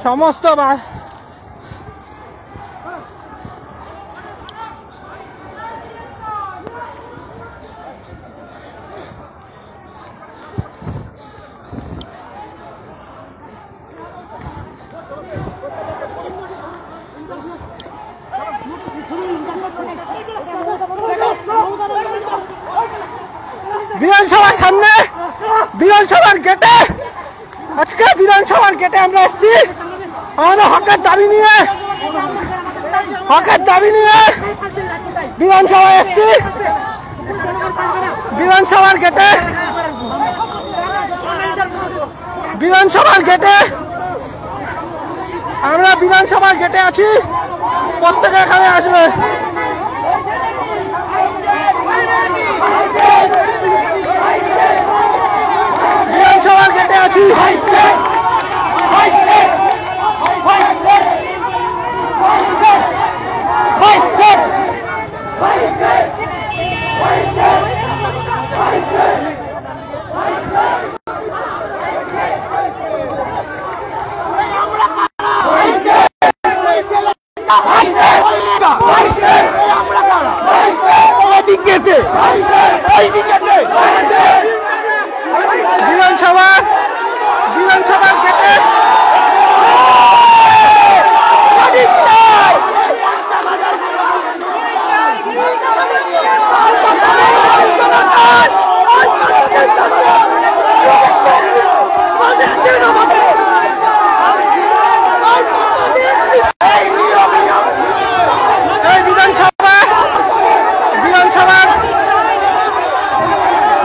সমস্ত বিধানসভার সামনে বিধানসভার গেটে আজকে বিধানসভার গেটে আমরা এসেছি আমাদের হকের দাবি নিয়ে বিধানসভায় এসেছি। বিধানসভার গেটে আমরা বিধানসভার গেটে আছি, প্রত্যেকে এখানে আসবে। বিধানসভার গেটে আছি।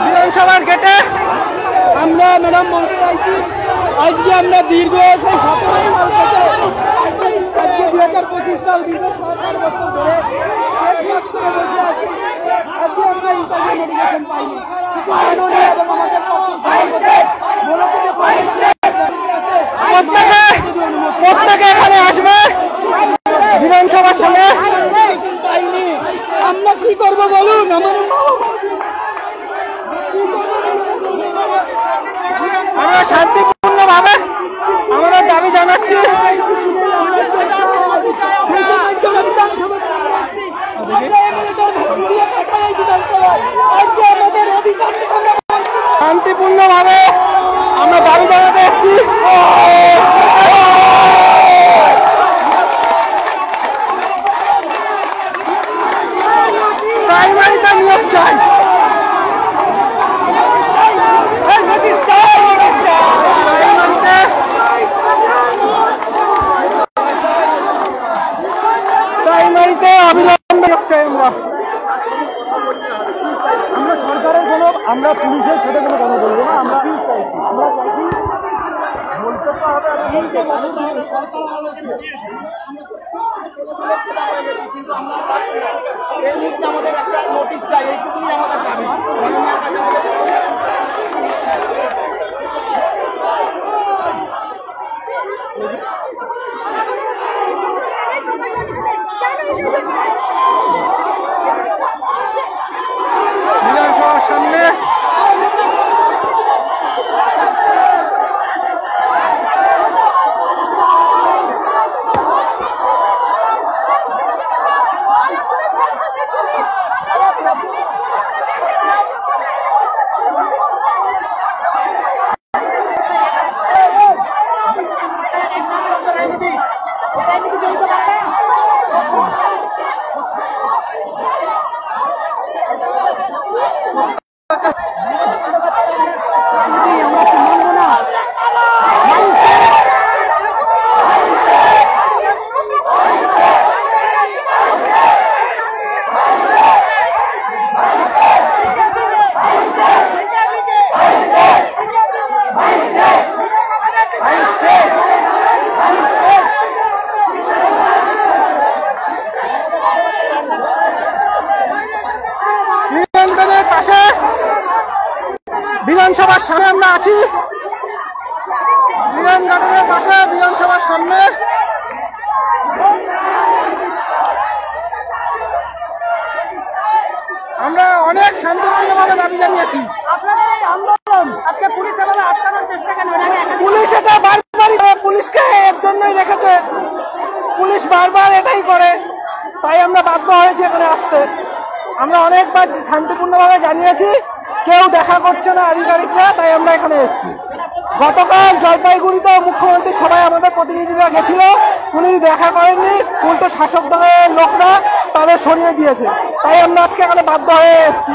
বিধানসভার গেটে আমরা ম্যাডাম বলতে চাইছি আজকে আমরা দীর্ঘ সেই 17 সাল থেকে আজকে 2025 সাল দীর্ঘ 17 বছর ধরে আজকে আমরা ইন্টারভিউ নোটিফিকেশন পাইনি। প্রত্যেকে এখানে আসবে বিধানসভার সামনে পাইনি। আমরা কি করবো বলুন? আমরা শান্তিপূর্ণভাবে আমাদের দাবি জানাচ্ছি। শান্তিপূর্ণভাবে আমরা দাবি জানাতে এসেছি। প্রাইমারিতে নিয়োগ চাই। প্রাইমারিতে অবিলম্বে চাই। আমরা সরকারের কোনো আমরা পুলিশের সাথে কোনো কথা বলবো না। আমরা কি চাইছি? আমরা চাইছি বলতে তো হবে কিন্তু আমরা এই মুহূর্তে আমাদের একটা নোটিশ চাই, এইটুকুই আমাদের দাবি। বিধানসভার সামনে বিধানসভার সামনে আমরা আছি। বিধান গার্ডেনের পাশে বিধানসভার সামনে আমরা অনেক শান্তিপূর্ণভাবে দাবি জানিয়েছি। পুলিশ এটা বারবারই আমরা অনেকবার শান্তিপূর্ণভাবে জানিয়েছি, কেউ দেখা করছে না আধিকারিকরা, তাই আমরা এখানে এসেছি। গতকাল জলপাইগুড়িতে মুখ্যমন্ত্রী সবাই আমাদের প্রতিনিধিরা গেছিল, উনি দেখা করেননি, উল্টো শাসক দলের লোকরা তাদের সরিয়ে দিয়েছে, তাই আমরা আজকে এখানে বাধ্য হয়ে এসেছি।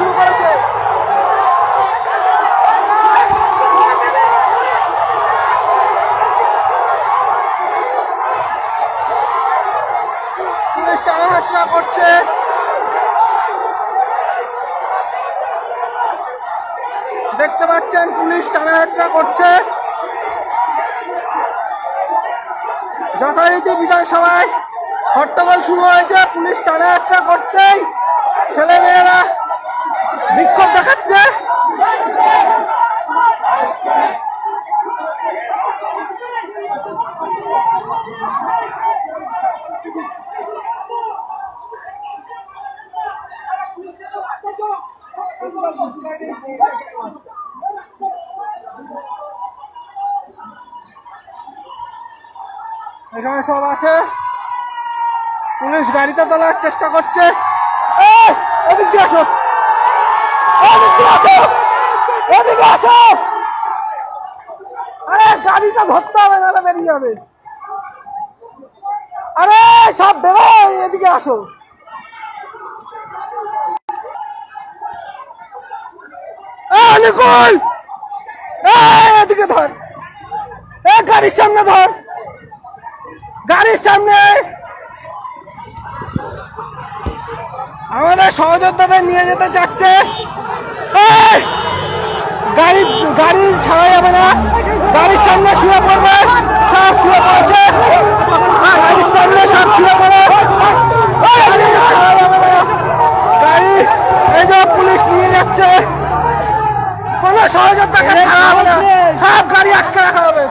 শুরু করেছে পুলিশ টানাহেঁচড়া করছে। দেখতে পাচ্ছেন পুলিশ টানাহেঁচড়া করছে। যথারীতি বিধানসভায় হট্টগোল শুরু হয়েছে, পুলিশ টানাহেঁচড়া করতেই ছেলেমেয়েরা বিক্ষোভ দেখাচ্ছে। এখানে সব আছে, পুলিশ গাড়িতে তোলার চেষ্টা করছে। এদিকে আসো, এদিকে আসো, এদিকে আসো। আরে গাড়িটা ধরতে হবে, নাহলে বেরিয়ে যাবে। আরে সব বেরো, এদিকে আসো। নিকল, এদিকে ধর, গাড়ির সামনে ধর, গাড়ির সামনে। আমাদের সহযোদ্ধাদের নিয়ে যেতে চাচ্ছে, গাড়ি ছাড়া যাবে না, গাড়ির সামনে শুয়ে পড়বে, সব শুয়ে পড়েছে, গাড়ির সামনে সব শুয়ে পড়ে, গাড়ি এই যে পুলিশ নিয়ে যাচ্ছে, কোন সহযোদ্ধাকে ছাড়া হবে না, সব গাড়ি আটকে রাখা হবে।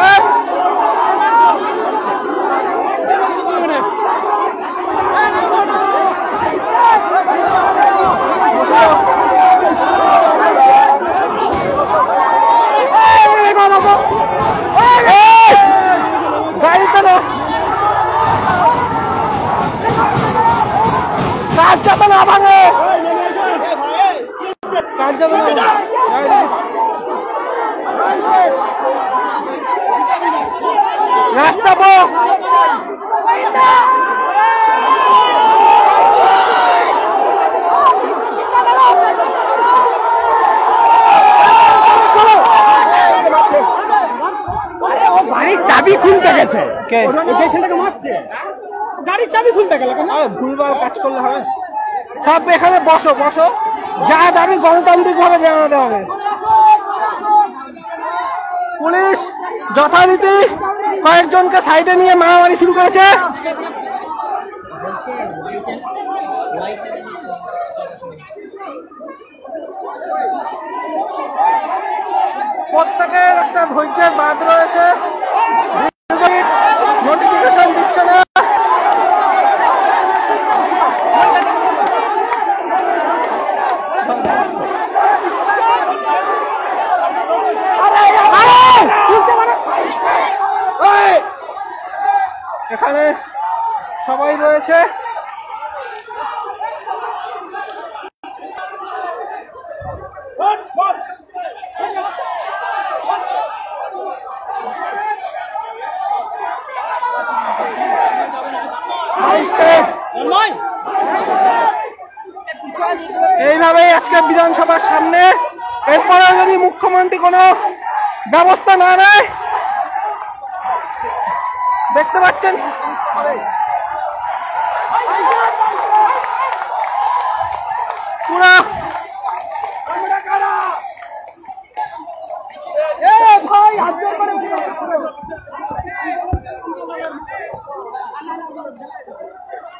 সব গাড়িতে না, কাজ যাবে না, ভাঙে কাজ যাবে না, রাস্তা বো। গাড়ির চাবি খুলতে গেছে, ছেলেটাকে মারছে, গাড়ির চাবি খুলতে গেলে কেন? ভুলভাল কাজ করলে হবে। সব এখানে বসো বসো, যা দাবি গণতান্ত্রিক ভাবে জানাতে হবে। পুলিশ যথারীতি কয়েকজনকে সাইডে নিয়ে মারামারি শুরু করেছে। প্রত্যেকের একটা ধৈর্যের বাঁধ রয়েছে, নোটিফিকেশন দিচ্ছে না। এখানে সবাই রয়েছে, এইভাবেই আজকে বিধানসভার সামনে, এরপরে যদি মুখ্যমন্ত্রী কোনো ব্যবস্থা না নেয়, দেখতে পাচ্ছেন পুরো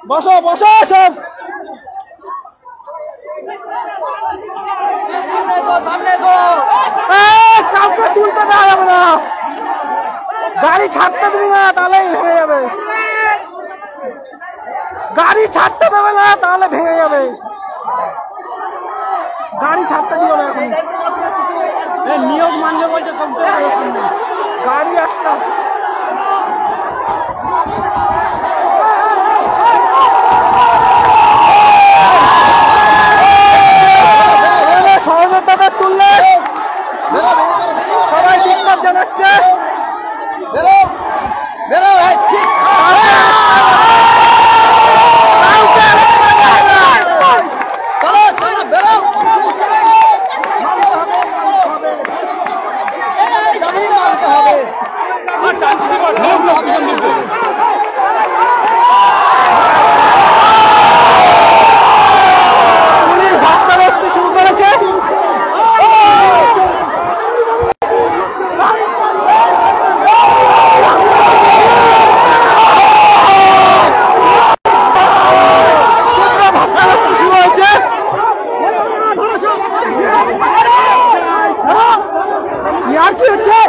বসো বসো সব। গাড়ি ছাড়তে দিবি না, তাহলেই ভেঙে যাবে। গাড়ি ছাড়তে দেবে না, তাহলে ভেঙে যাবে। গাড়ি ছাড়তে দিও না এখন। নিয়োগ মানলে বলছে গাড়ি একটা সহজের টাকা তুললে সবাই বিক্ষোভ জানাচ্ছে। কি হচ্ছে?